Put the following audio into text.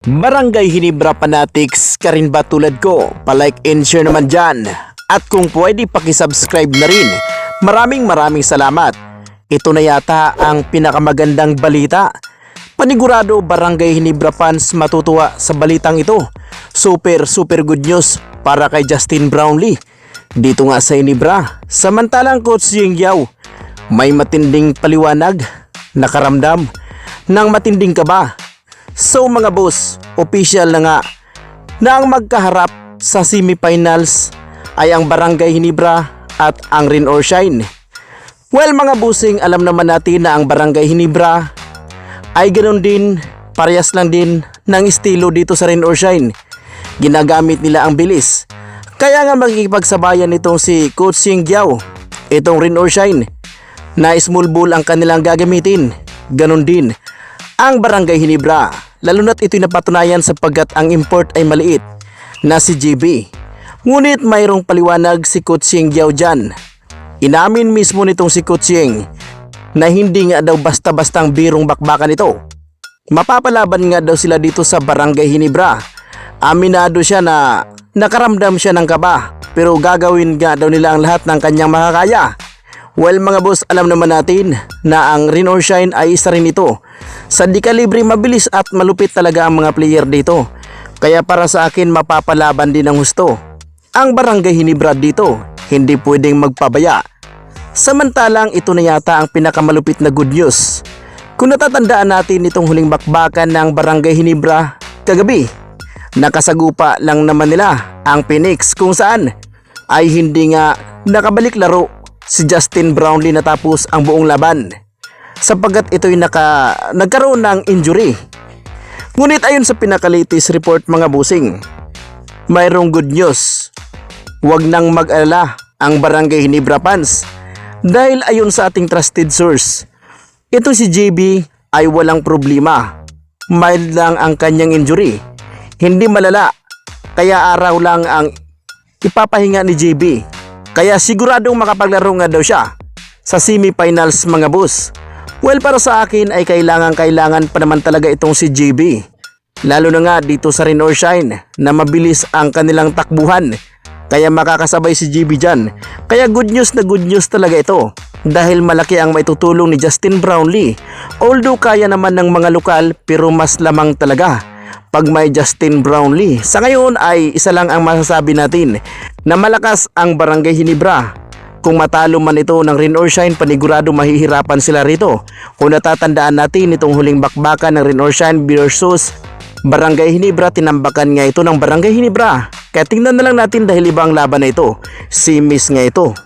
Barangay Ginebra Fanatics ka rin ba tulad ko? Palike and share naman dyan. At kung pwede pakisubscribe na rin. Maraming salamat. Ito na yata ang pinakamagandang balita. Panigurado Barangay Ginebra fans matutuwa sa balitang ito. Super good news para kay Justin Brownlee. Dito nga sa Ginebra. Samantalang Coach Yeng Yao may matinding paliwanag, nakaramdam ng matinding kaba. So mga boss, official na nga na ang magkaharap sa semifinals ay ang Barangay Ginebra at ang Rain or Shine. Well mga bossing, alam naman natin na ang Barangay Ginebra ay ganoon din, parehas lang din ng estilo dito sa Rain or Shine. Ginagamit nila ang bilis. Kaya nga magkikipagsabayan itong si Coach Yeng Yao, itong Rain or Shine, na small ball ang kanilang gagamitin. Ganon din ang Barangay Ginebra, lalo na't ito'y napatunayan sapagkat ang import ay maliit na si JB. Ngunit mayroong paliwanag si Coach Yeng Yao dyan. Inamin mismo nitong si Coach Yeng na hindi nga daw basta-bastang birong bakbakan ito. Mapapalaban nga daw sila dito sa Barangay Ginebra. Aminado siya na nakaramdam siya ng kaba, pero gagawin nga daw nila ang lahat ng kanyang makakaya. Well mga boss, alam naman natin na ang Rain or Shine ay isa rin ito. Sa di kalibre, mabilis at malupit talaga ang mga player dito. Kaya para sa akin, mapapalaban din ng husto. Ang Barangay Ginebra dito, hindi pwedeng magpabaya. Samantalang ito na yata ang pinakamalupit na good news. Kung natatandaan natin itong huling bakbakan ng Barangay Ginebra kagabi, nakasagupa lang naman nila ang Phoenix kung saan ay hindi nga nakabalik laro si Justin Brownlee natapos ang buong laban sapagkat ito'y nagkaroon ng injury. Ngunit ayon sa pinaka-latest report mga busing, mayroong good news. Huwag nang mag-alala ang Barangay Ginebra fans dahil ayon sa ating trusted source, itong si JB ay walang problema. Mild lang ang kanyang injury, hindi malala, kaya araw lang ang ipapahinga ni JB. Kaya siguradong makapaglaro nga daw siya sa semifinals mga boss. Well, para sa akin ay kailangan pa naman talaga itong si JB. Lalo na nga dito sa Rain or Shine na mabilis ang kanilang takbuhan. Kaya makakasabay si JB dyan. Kaya good news talaga ito. Dahil malaki ang maitutulong ni Justin Brownlee. Although kaya naman ng mga lokal, pero mas lamang talaga pag may Justin Brownlee. Sa ngayon ay isa lang ang masasabi natin, na malakas ang Barangay Ginebra. Kung matalo man ito ng Rain or Shine, panigurado mahihirapan sila rito. Kung natatandaan natin itong huling bakbakan ng Rain or Shine versus Barangay Ginebra, tinambakan nga ito ng Barangay Ginebra. Kaya tingnan na lang natin dahil ibang laban na ito. Simis nga ito.